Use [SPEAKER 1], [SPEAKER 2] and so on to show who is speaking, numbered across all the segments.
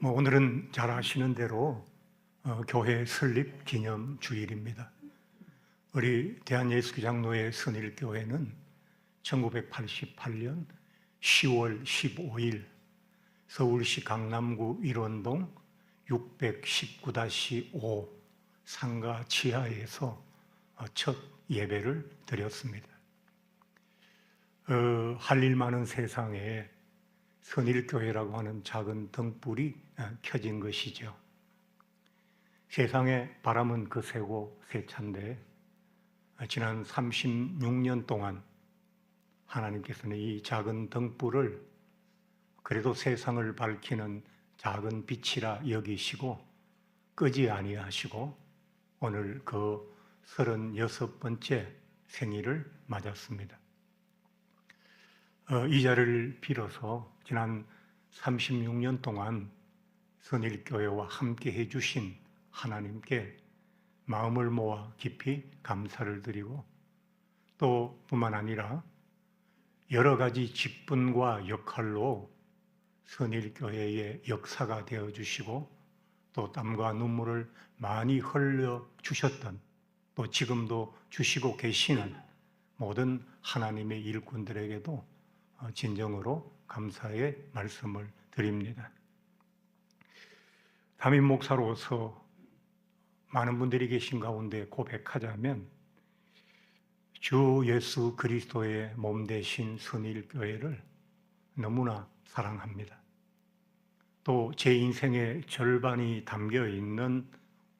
[SPEAKER 1] 오늘은 잘 아시는 대로 교회 설립 기념 주일입니다. 우리 대한예수교장로회 선일교회는 1988년 10월 15일 서울시 강남구 일원동 619-5 상가 지하에서 첫 예배를 드렸습니다. 할 일 많은 세상에 선일교회라고 하는 작은 등불이 켜진 것이죠. 세상에 바람은 거세고 세찬데 지난 36년 동안 하나님께서는 이 작은 등불을 그래도 세상을 밝히는 작은 빛이라 여기시고 끄지 아니하시고 오늘 그 36번째 생일을 맞았습니다. 이 자리를 빌어서 지난 36년 동안 선일교회와 함께 해주신 하나님께 마음을 모아 깊이 감사를 드리고 또 뿐만 아니라 여러 가지 직분과 역할로 선일교회의 역사가 되어주시고 또 땀과 눈물을 많이 흘려주셨던 또 지금도 주시고 계시는 모든 하나님의 일꾼들에게도 진정으로 감사의 말씀을 드립니다. 담임 목사로서 많은 분들이 계신 가운데 고백하자면 주 예수 그리스도의 몸 되신 선일교회를 너무나 사랑합니다. 또 제 인생의 절반이 담겨 있는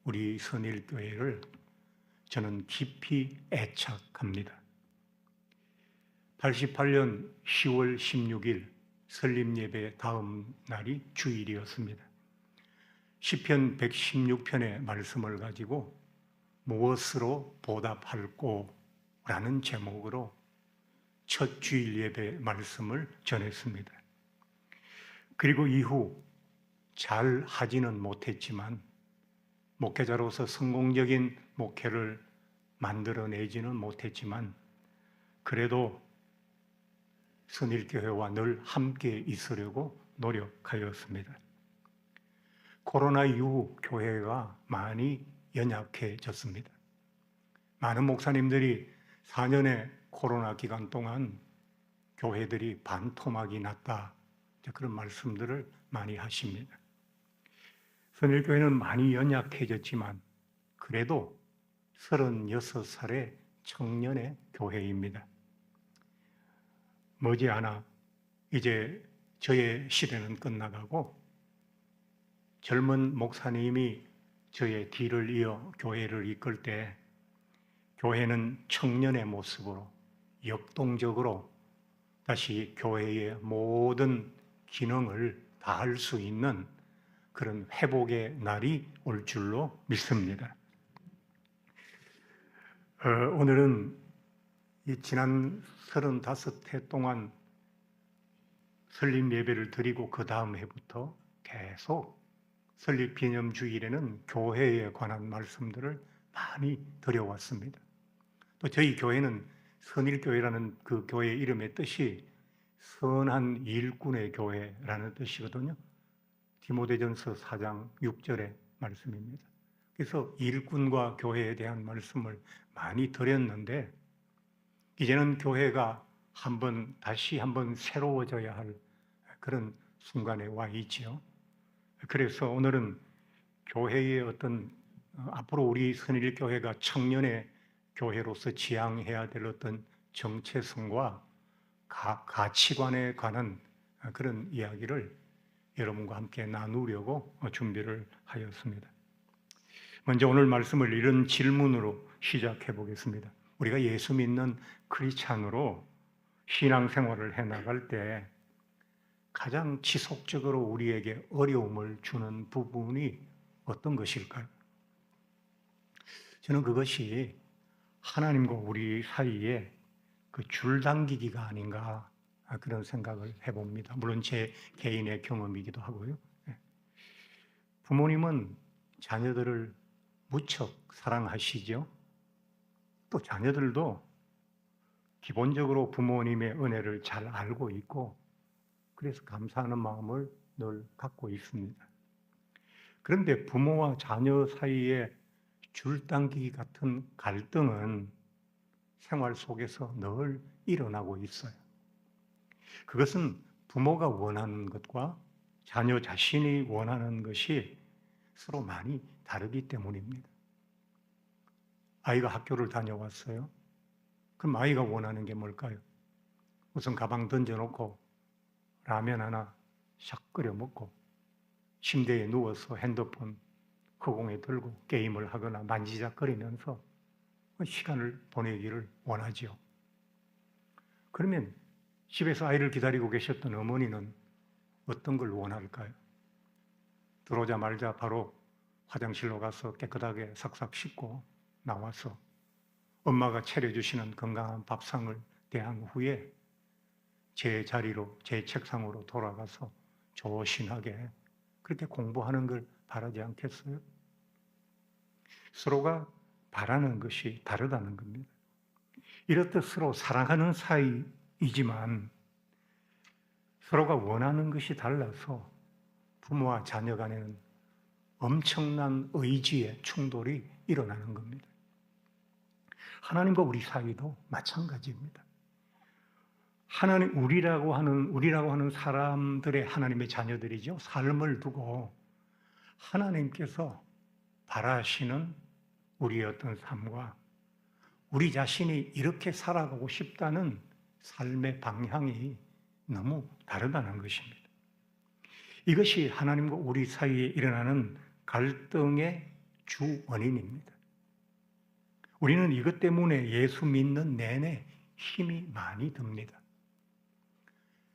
[SPEAKER 1] 우리 선일교회를 저는 깊이 애착합니다. 88년 10월 16일 설립예배 다음 날이 주일이었습니다. 시편 116편의 말씀을 가지고 무엇으로 보답할꼬 라는 제목으로 첫 주일 예배 말씀을 전했습니다. 그리고 이후 잘 하지는 못했지만 목회자로서 성공적인 목회를 만들어내지는 못했지만 그래도 선일교회와 늘 함께 있으려고 노력하였습니다. 코로나 이후 교회가 많이 연약해졌습니다. 많은 목사님들이 4년의 코로나 기간 동안 교회들이 반토막이 났다 그런 말씀들을 많이 하십니다. 선일교회는 많이 연약해졌지만 그래도 36살의 청년의 교회입니다. 머지않아 이제 저의 시대는 끝나가고 젊은 목사님이 저의 뒤를 이어 교회를 이끌 때 교회는 청년의 모습으로 역동적으로 다시 교회의 모든 기능을 다할 수 있는 그런 회복의 날이 올 줄로 믿습니다. 오늘은 이 지난 35해 동안 설립 예배를 드리고 그 다음 해부터 계속 설립 기념 주일에는 교회에 관한 말씀들을 많이 드려왔습니다. 또 저희 교회는 선일교회라는 그 교회 이름의 뜻이 선한 일꾼의 교회라는 뜻이거든요. 디모데전서 4장 6절의 말씀입니다. 그래서 일꾼과 교회에 대한 말씀을 많이 드렸는데 이제는 교회가 다시 한번 새로워져야 할 그런 순간에 와 있지요. 그래서 오늘은 교회의 앞으로 우리 선일교회가 청년의 교회로서 지향해야 될 어떤 정체성과 가치관에 관한 그런 이야기를 여러분과 함께 나누려고 준비를 하였습니다. 먼저 오늘 말씀을 이런 질문으로 시작해 보겠습니다. 우리가 예수 믿는 크리스찬으로 신앙생활을 해나갈 때 가장 지속적으로 우리에게 어려움을 주는 부분이 어떤 것일까요? 저는 그것이 하나님과 우리 사이에 그 줄당기기가 아닌가 그런 생각을 해봅니다. 물론 제 개인의 경험이기도 하고요. 부모님은 자녀들을 무척 사랑하시죠. 또 자녀들도 기본적으로 부모님의 은혜를 잘 알고 있고 그래서 감사하는 마음을 늘 갖고 있습니다. 그런데 부모와 자녀 사이에 줄당기기 같은 갈등은 생활 속에서 늘 일어나고 있어요. 그것은 부모가 원하는 것과 자녀 자신이 원하는 것이 서로 많이 다르기 때문입니다. 아이가 학교를 다녀왔어요. 그럼 아이가 원하는 게 뭘까요? 우선 가방 던져놓고 라면 하나 샥 끓여 먹고 침대에 누워서 핸드폰 허공에 들고 게임을 하거나 만지작거리면서 시간을 보내기를 원하지요. 그러면 집에서 아이를 기다리고 계셨던 어머니는 어떤 걸 원할까요? 들어오자마자 바로 화장실로 가서 깨끗하게 싹싹 씻고 나와서 엄마가 차려주시는 건강한 밥상을 대한 후에 제 자리로, 제 책상으로 돌아가서 조신하게 그렇게 공부하는 걸 바라지 않겠어요? 서로가 바라는 것이 다르다는 겁니다. 이렇듯 서로 사랑하는 사이이지만 서로가 원하는 것이 달라서 부모와 자녀 간에는 엄청난 의지의 충돌이 일어나는 겁니다. 하나님과 우리 사이도 마찬가지입니다. 하나님, 우리라고 하는 사람들의 하나님의 자녀들이죠. 삶을 두고 하나님께서 바라시는 우리의 어떤 삶과 우리 자신이 이렇게 살아가고 싶다는 삶의 방향이 너무 다르다는 것입니다. 이것이 하나님과 우리 사이에 일어나는 갈등의 주 원인입니다. 우리는 이것 때문에 예수 믿는 내내 힘이 많이 듭니다.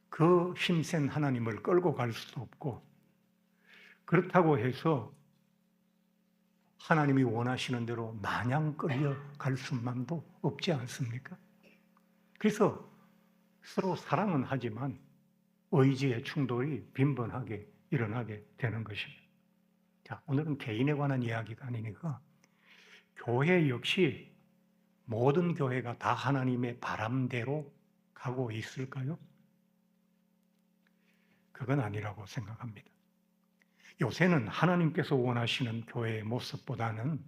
[SPEAKER 1] 그 힘센 하나님을 끌고 갈 수도 없고, 그렇다고 해서 하나님이 원하시는 대로 마냥 끌려갈 수만도 없지 않습니까? 그래서 서로 사랑은 하지만 의지의 충돌이 빈번하게 일어나게 되는 것입니다. 자, 오늘은 개인에 관한 이야기가 아니니까 교회 역시 모든 교회가 다 하나님의 바람대로 가고 있을까요? 그건 아니라고 생각합니다. 요새는 하나님께서 원하시는 교회의 모습보다는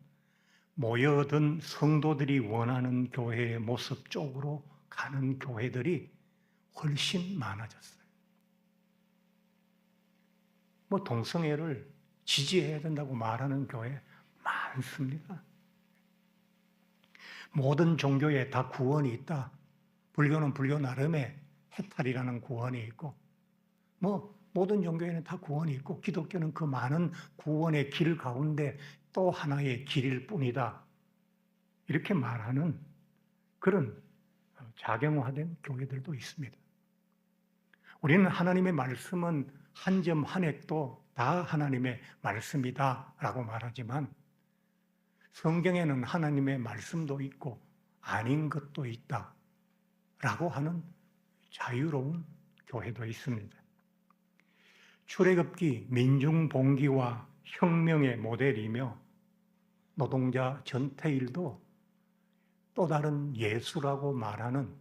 [SPEAKER 1] 모여든 성도들이 원하는 교회의 모습 쪽으로 가는 교회들이 훨씬 많아졌어요. 동성애를 지지해야 된다고 말하는 교회 많습니다. 모든 종교에 다 구원이 있다. 불교는 불교 나름의 해탈이라는 구원이 있고, 모든 종교에는 다 구원이 있고, 기독교는 그 많은 구원의 길 가운데 또 하나의 길일 뿐이다. 이렇게 말하는 그런 자경화된 교회들도 있습니다. 우리는 하나님의 말씀은 한 점 한 획도 다 하나님의 말씀이다 라고 말하지만 성경에는 하나님의 말씀도 있고 아닌 것도 있다 라고 하는 자유로운 교회도 있습니다. 출애굽기 민중봉기와 혁명의 모델이며 노동자 전태일도 또 다른 예수라고 말하는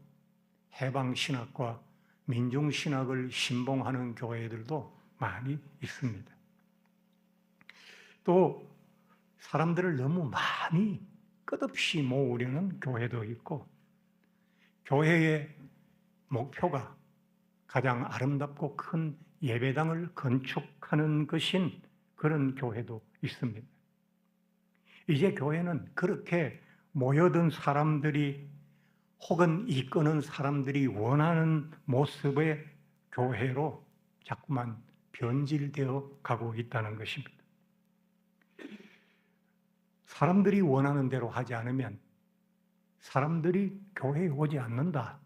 [SPEAKER 1] 해방신학과 민중신학을 신봉하는 교회들도 많이 있습니다. 또 사람들을 너무 많이 끝없이 모으려는 교회도 있고, 교회의 목표가 가장 아름답고 큰 예배당을 건축하는 것인 그런 교회도 있습니다. 이제 교회는 그렇게 모여든 사람들이 혹은 이끄는 사람들이 원하는 모습의 교회로 자꾸만 변질되어 가고 있다는 것입니다. 사람들이 원하는 대로 하지 않으면 사람들이 교회에 오지 않는다.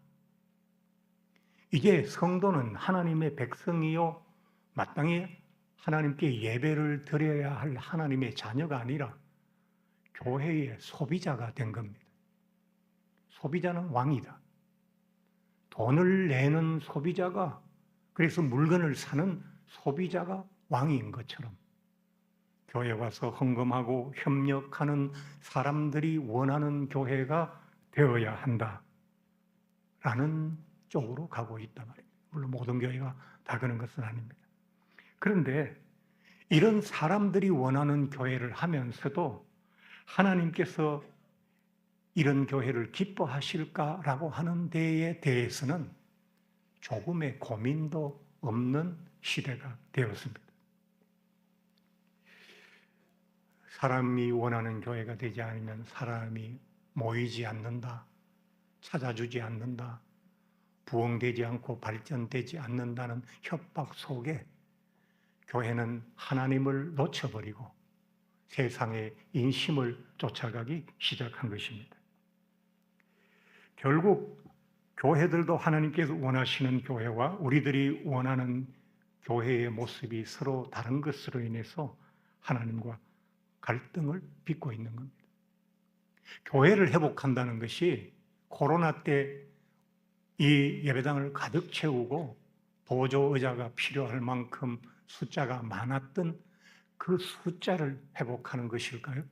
[SPEAKER 1] 이제 성도는 하나님의 백성이요 마땅히 하나님께 예배를 드려야 할 하나님의 자녀가 아니라 교회의 소비자가 된 겁니다. 소비자는 왕이다. 돈을 내는 소비자가, 그래서 물건을 사는 소비자가 왕인 것처럼 교회에 와서 헌금하고 협력하는 사람들이 원하는 교회가 되어야 한다라는 쪽으로 가고 있단 말입니다. 물론 모든 교회가 다 그런 것은 아닙니다. 그런데 이런 사람들이 원하는 교회를 하면서도 하나님께서 이런 교회를 기뻐하실까라고 하는 데에 대해서는 조금의 고민도 없는 시대가 되었습니다. 사람이 원하는 교회가 되지 않으면 사람이 모이지 않는다, 찾아주지 않는다, 부흥되지 않고 발전되지 않는다는 협박 속에 교회는 하나님을 놓쳐버리고 세상의 인심을 쫓아가기 시작한 것입니다. 결국 교회들도 하나님께서 원하시는 교회와 우리들이 원하는 교회의 모습이 서로 다른 것으로 인해서 하나님과 갈등을 빚고 있는 겁니다. 교회를 회복한다는 것이 코로나 때 이 예배당을 가득 채우고 보조 의자가 필요할 만큼 숫자가 많았던 그 숫자를 회복하는 것일까요?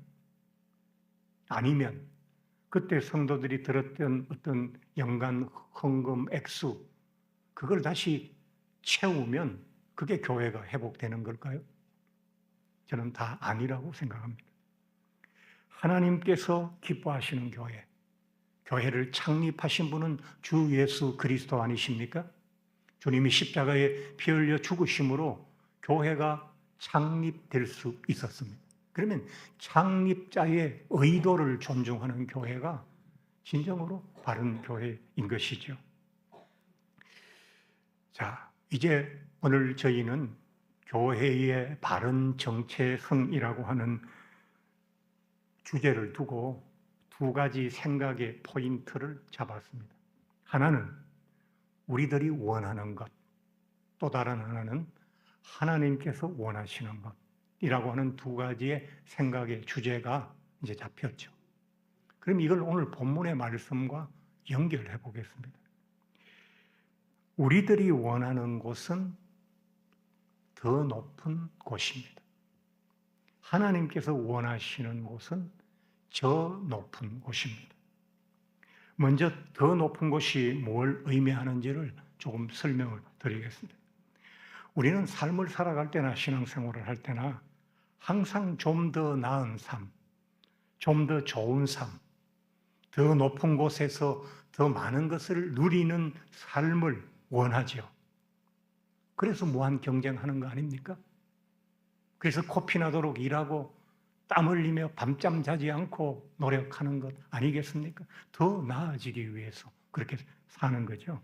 [SPEAKER 1] 아니면 그때 성도들이 들었던 어떤 연간 헌금 액수, 그걸 다시 채우면 그게 교회가 회복되는 걸까요? 저는 다 아니라고 생각합니다. 하나님께서 기뻐하시는 교회, 교회를 창립하신 분은 주 예수 그리스도 아니십니까? 주님이 십자가에 피 흘려 죽으심으로 교회가 창립될 수 있었습니다. 그러면 창립자의 의도를 존중하는 교회가 진정으로 바른 교회인 것이죠. 자, 이제 오늘 저희는 교회의 바른 정체성이라고 하는 주제를 두고 두 가지 생각의 포인트를 잡았습니다. 하나는 우리들이 원하는 것, 또 다른 하나는 하나님께서 원하시는 것이라고 하는 두 가지의 생각의 주제가 이제 잡혔죠. 그럼 이걸 오늘 본문의 말씀과 연결해 보겠습니다. 우리들이 원하는 곳은 더 높은 곳입니다. 하나님께서 원하시는 곳은 저 높은 곳입니다. 먼저 더 높은 곳이 뭘 의미하는지를 조금 설명을 드리겠습니다. 우리는 삶을 살아갈 때나 신앙생활을 할 때나 항상 좀 더 나은 삶, 좀 더 좋은 삶, 더 높은 곳에서 더 많은 것을 누리는 삶을 원하죠. 그래서 무한 경쟁하는 거 아닙니까? 그래서 코피 나도록 일하고 땀 흘리며 밤잠 자지 않고 노력하는 것 아니겠습니까? 더 나아지기 위해서 그렇게 사는 거죠.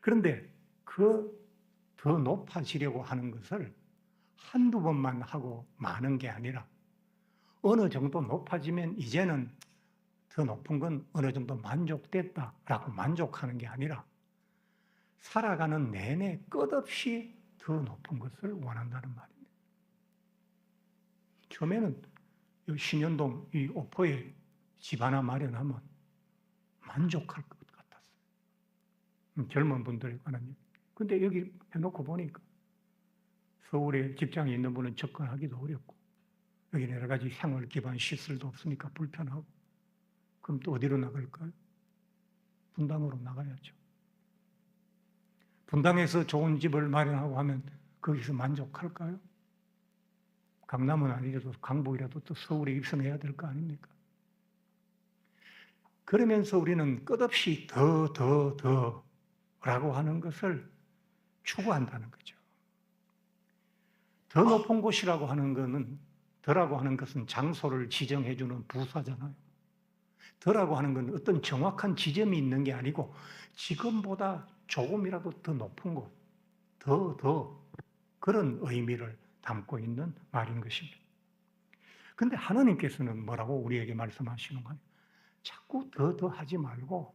[SPEAKER 1] 그런데 그 더 높아지려고 하는 것을 한두 번만 하고 마는 게 아니라 어느 정도 높아지면 이제는 더 높은 건 어느 정도 만족됐다라고 만족하는 게 아니라 살아가는 내내 끝없이 더 높은 것을 원한다는 말입니다. 처음에는 신현동 이 오포에 집 하나 마련하면 만족할 것 같았어요. 젊은 분들에 관한 얘기. 근데 여기 해놓고 보니까 서울에 직장이 있는 분은 접근하기도 어렵고 여기 여러 가지 생활 기반 시설도 없으니까 불편하고 그럼 또 어디로 나갈까요? 분당으로 나가야죠. 분당에서 좋은 집을 마련하고 하면 거기서 만족할까요? 강남은 아니라도 강북이라도 또 서울에 입성해야 될 거 아닙니까? 그러면서 우리는 끝없이 더라고 하는 것을 추구한다는 거죠. 더 높은 곳이라고 하는 것은, 더라고 하는 것은 장소를 지정해 주는 부사잖아요. 더라고 하는 건 어떤 정확한 지점이 있는 게 아니고 지금보다 조금이라도 더 높은 곳, 더 그런 의미를 담고 있는 말인 것입니다. 그런데 하나님께서는 뭐라고 우리에게 말씀하시는 거예요? 자꾸 더 하지 말고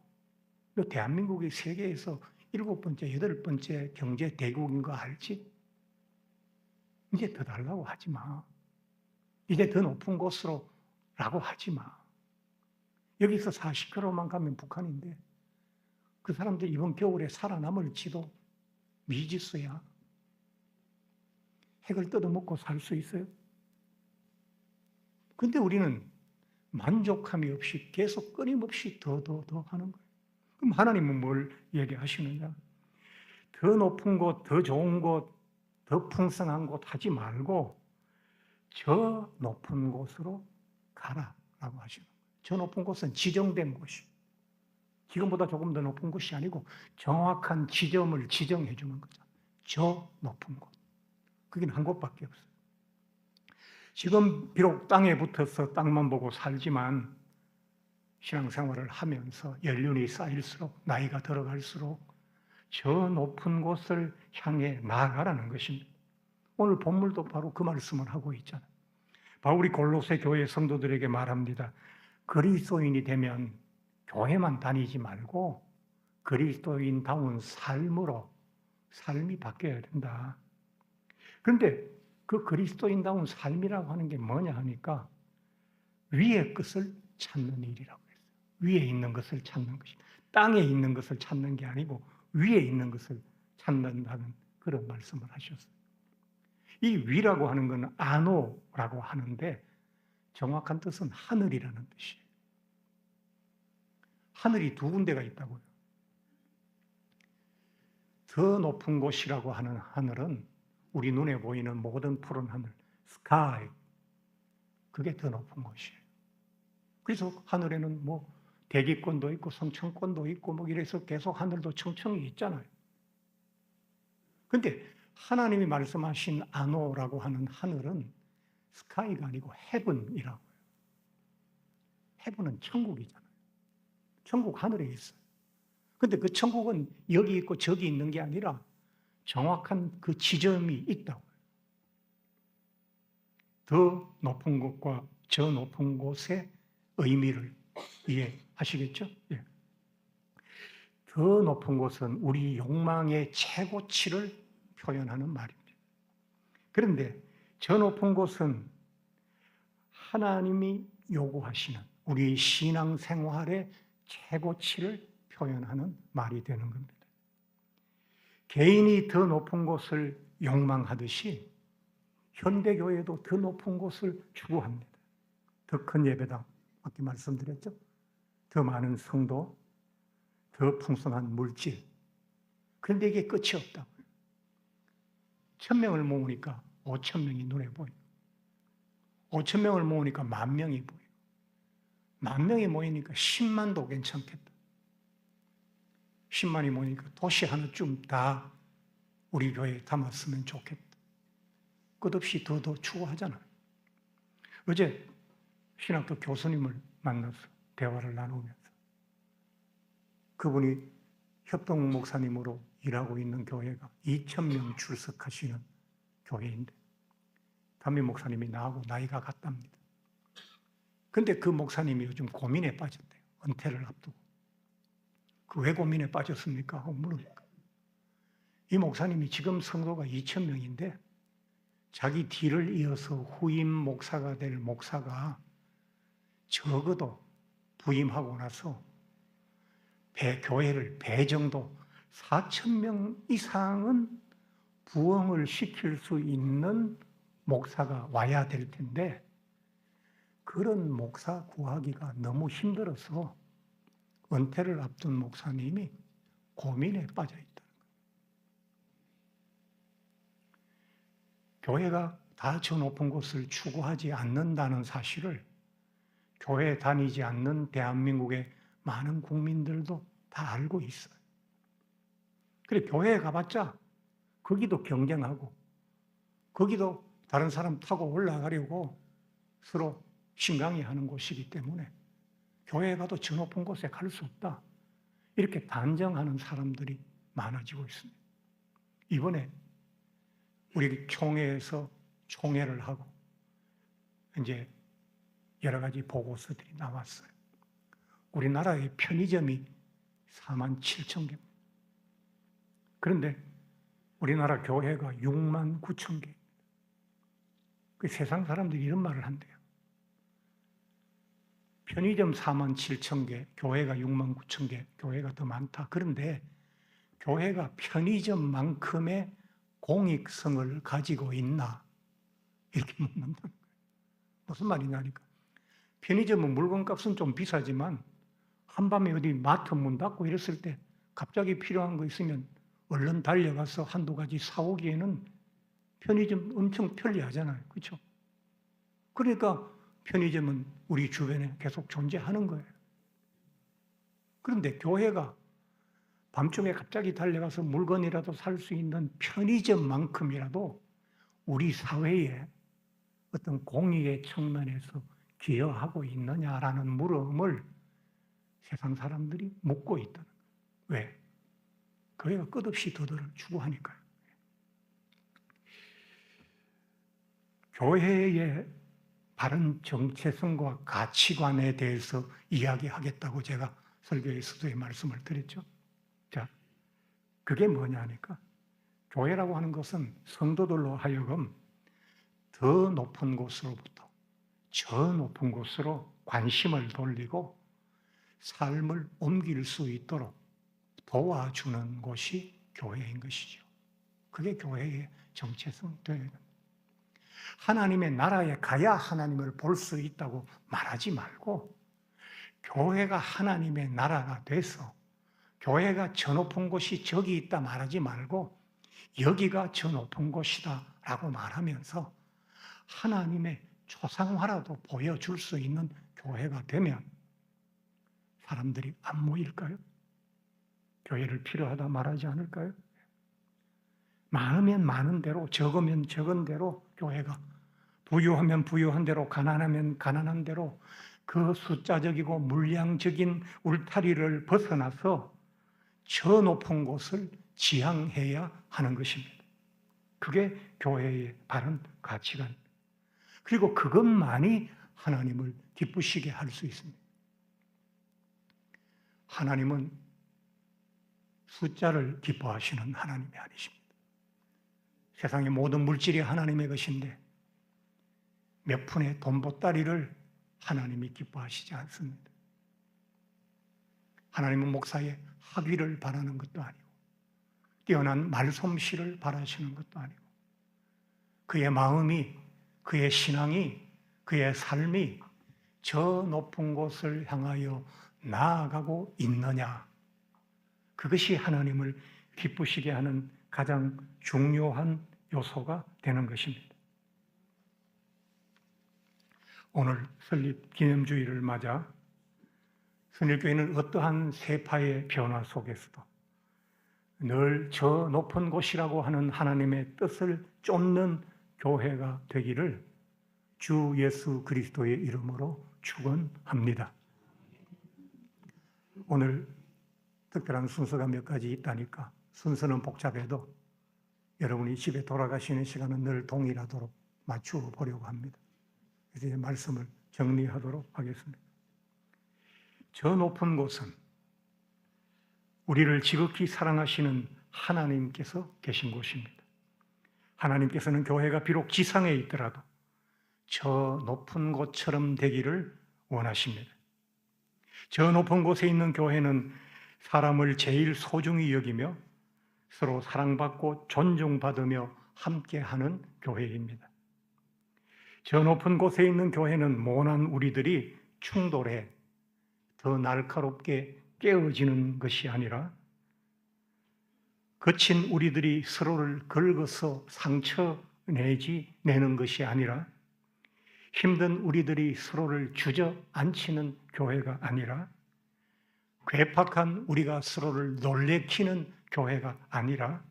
[SPEAKER 1] 대한민국이 세계에서 7번째, 8번째 경제 대국인 거 알지? 이제 더 달라고 하지 마. 이제 더 높은 곳으로 라고 하지 마. 여기서 40km만 가면 북한인데 그 사람들 이번 겨울에 살아남을지도 미지수야. 핵을 뜯어먹고 살 수 있어요? 근데 우리는 만족함이 없이 계속 끊임없이 더 하는 거예요. 그럼 하나님은 뭘 얘기하시느냐? 더 높은 곳, 더 좋은 곳, 더 풍성한 곳 하지 말고 저 높은 곳으로 가라라고 하시는 거예요. 저 높은 곳은 지정된 곳이, 지금보다 조금 더 높은 곳이 아니고 정확한 지점을 지정해 주는 거죠. 저 높은 곳. 그게 한 곳밖에 없어요. 지금 비록 땅에 붙어서 땅만 보고 살지만 신앙생활을 하면서 연륜이 쌓일수록, 나이가 들어갈수록 저 높은 곳을 향해 나아가라는 것입니다. 오늘 본문도 바로 그 말씀을 하고 있잖아요. 바울이 골로새 교회 성도들에게 말합니다. 그리스도인이 되면 교회만 다니지 말고 그리스도인다운 삶으로 삶이 바뀌어야 된다. 그런데 그 그리스도인다운 삶이라고 하는 게 뭐냐 하니까 위의 것을 찾는 일이라고 했어요. 위에 있는 것을 찾는 것이, 땅에 있는 것을 찾는 게 아니고 위에 있는 것을 찾는다는 그런 말씀을 하셨어요. 이 위라고 하는 것은 아노라고 하는데 정확한 뜻은 하늘이라는 뜻이에요. 하늘이 두 군데가 있다고요. 더 높은 곳이라고 하는 하늘은 우리 눈에 보이는 모든 푸른 하늘, 스카이, 그게 더 높은 곳이에요. 그래서 하늘에는 뭐 대기권도 있고 성층권도 있고 뭐 이래서 계속 하늘도 층층이 있잖아요. 근데 하나님이 말씀하신 아노라고 하는 하늘은 스카이가 아니고 헤븐이라고요. 헤븐은 천국이잖아요. 천국 하늘에 있어요. 근데 그 천국은 여기 있고 저기 있는 게 아니라 정확한 그 지점이 있다고요. 더 높은 곳과 저 높은 곳의 의미를 이해하시겠죠? 예. 더 높은 곳은 우리 욕망의 최고치를 표현하는 말입니다. 그런데 저 높은 곳은 하나님이 요구하시는 우리 신앙생활의 최고치를 표현하는 말이 되는 겁니다. 개인이 더 높은 곳을 욕망하듯이 현대교회도 더 높은 곳을 추구합니다. 더 큰 예배당, 아까 말씀드렸죠? 더 많은 성도, 더 풍성한 물질. 그런데 이게 끝이 없다고요. 1000명을 모으니까 5000명이 눈에 보이고 5000명을 모으니까 10,000명이 보이고 10,000명이 모이니까 10만도 괜찮겠다. 10만이 모이니까 도시 하나쯤 다 우리 교회에 담았으면 좋겠다. 끝없이 더 추구하잖아요. 어제 신학교 교수님을 만나서 대화를 나누면서 그분이 협동 목사님으로 일하고 있는 교회가 2,000명 출석하시는 교회인데 담임 목사님이 나하고 나이가 같답니다. 그런데 그 목사님이 요즘 고민에 빠졌대요. 은퇴를 앞두고. 그 왜 고민에 빠졌습니까? 하고 물으니까 이 목사님이 지금 성도가 2,000명인데 자기 뒤를 이어서 후임 목사가 될 목사가 적어도 부임하고 나서 교회를 배 정도 4,000명 이상은 부흥을 시킬 수 있는 목사가 와야 될 텐데 그런 목사 구하기가 너무 힘들어서 은퇴를 앞둔 목사님이 고민에 빠져 있다는 거예요. 교회가 다 저 높은 곳을 추구하지 않는다는 사실을 교회 다니지 않는 대한민국의 많은 국민들도 다 알고 있어요. 그래, 교회에 가봤자 거기도 경쟁하고 거기도 다른 사람 타고 올라가려고 서로 신강이 하는 곳이기 때문에 교회에 가도 저 높은 곳에 갈 수 없다. 이렇게 단정하는 사람들이 많아지고 있습니다. 이번에 우리 총회에서 총회를 하고 이제 여러 가지 보고서들이 나왔어요. 우리나라의 편의점이 47,000개입니다. 그런데 우리나라 교회가 69,000개. 그 세상 사람들이 이런 말을 한대요. 편의점 47,000개, 교회가 69,000개, 교회가 더 많다. 그런데 교회가 편의점만큼의 공익성을 가지고 있나? 이렇게 묻는다는 거예요. 무슨 말이냐니까. 편의점은 물건값은 좀 비싸지만 한밤에 어디 마트 문 닫고 이랬을 때 갑자기 필요한 거 있으면 얼른 달려가서 한두 가지 사오기에는 편의점 엄청 편리하잖아요. 그렇죠? 그러니까 편의점은 우리 주변에 계속 존재하는 거예요. 그런데 교회가 밤중에 갑자기 달려가서 물건이라도 살 수 있는 편의점만큼이라도 우리 사회에 어떤 공익의 측면에서 기여하고 있느냐라는 물음을 세상 사람들이 묻고 있다는 거예요. 왜? 교회가 끝없이 더더를 추구하니까요. 교회의 바른 정체성과 가치관에 대해서 이야기하겠다고 제가 설교에서도 말씀을 드렸죠. 자, 그게 뭐냐니까 교회라고 하는 것은 성도들로 하여금 더 높은 곳으로부터 저 높은 곳으로 관심을 돌리고 삶을 옮길 수 있도록 도와주는 곳이 교회인 것이죠. 그게 교회의 정체성 되는. 하나님의 나라에 가야 하나님을 볼 수 있다고 말하지 말고 교회가 하나님의 나라가 돼서 교회가 저 높은 곳이 저기 있다 말하지 말고 여기가 저 높은 곳이다 라고 말하면서 하나님의 초상화라도 보여줄 수 있는 교회가 되면 사람들이 안 모일까요? 교회를 필요하다 말하지 않을까요? 많으면 많은 대로, 적으면 적은 대로 교회가, 부유하면 부유한 대로, 가난하면 가난한 대로 그 숫자적이고 물량적인 울타리를 벗어나서 저 높은 곳을 지향해야 하는 것입니다. 그게 교회의 바른 가치관. 그리고 그것만이 하나님을 기쁘시게 할 수 있습니다. 하나님은 숫자를 기뻐하시는 하나님이 아니십니다. 세상의 모든 물질이 하나님의 것인데 몇 푼의 돈보따리를 하나님이 기뻐하시지 않습니다. 하나님은 목사의 학위를 바라는 것도 아니고 뛰어난 말솜씨를 바라시는 것도 아니고 그의 마음이, 그의 신앙이, 그의 삶이 저 높은 곳을 향하여 나아가고 있느냐, 그것이 하나님을 기쁘시게 하는 가장 중요한 요소가 되는 것입니다. 오늘 설립 기념주의를 맞아 선일교회는 어떠한 세파의 변화 속에서도 늘 저 높은 곳이라고 하는 하나님의 뜻을 쫓는 교회가 되기를 주 예수 그리스도의 이름으로 축원합니다. 오늘 특별한 순서가 몇 가지 있다니까 순서는 복잡해도 여러분이 집에 돌아가시는 시간은 늘 동일하도록 맞추어 보려고 합니다. 그래서 이제 말씀을 정리하도록 하겠습니다. 저 높은 곳은 우리를 지극히 사랑하시는 하나님께서 계신 곳입니다. 하나님께서는 교회가 비록 지상에 있더라도 저 높은 곳처럼 되기를 원하십니다. 저 높은 곳에 있는 교회는 사람을 제일 소중히 여기며 서로 사랑받고 존중받으며 함께하는 교회입니다. 저 높은 곳에 있는 교회는 모난 우리들이 충돌해 더 날카롭게 깨어지는 것이 아니라 거친 우리들이 서로를 긁어서 상처 내는 것이 아니라 힘든 우리들이 서로를 주저앉히는 교회가 아니라 괴팍한 우리가 서로를 놀래키는 교회가 아니라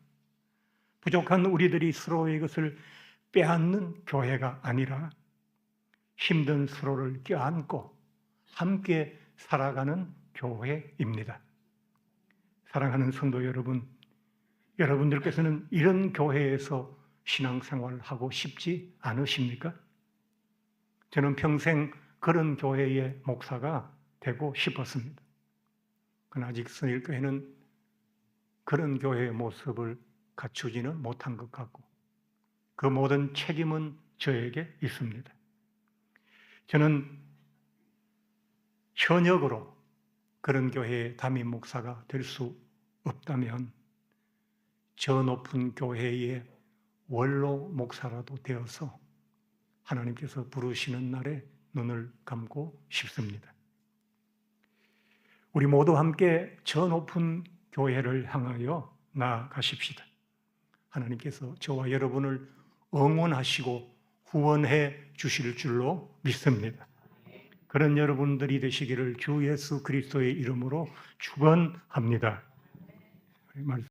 [SPEAKER 1] 부족한 우리들이 서로의 것을 빼앗는 교회가 아니라 힘든 서로를 껴안고 함께 살아가는 교회입니다. 사랑하는 성도 여러분, 여러분들께서는 이런 교회에서 신앙생활을 하고 싶지 않으십니까? 저는 평생 그런 교회의 목사가 되고 싶었습니다. 그러나 아직 선일교회는 그런 교회의 모습을 갖추지는 못한 것 같고 그 모든 책임은 저에게 있습니다. 저는 현역으로 그런 교회의 담임 목사가 될 수 없다면 저 높은 교회의 원로 목사라도 되어서 하나님께서 부르시는 날에 눈을 감고 싶습니다. 우리 모두 함께 저 높은 교회를 향하여 나아가십시다. 하나님께서 저와 여러분을 응원하시고 후원해 주실 줄로 믿습니다. 그런 여러분들이 되시기를 주 예수 그리스도의 이름으로 축원합니다.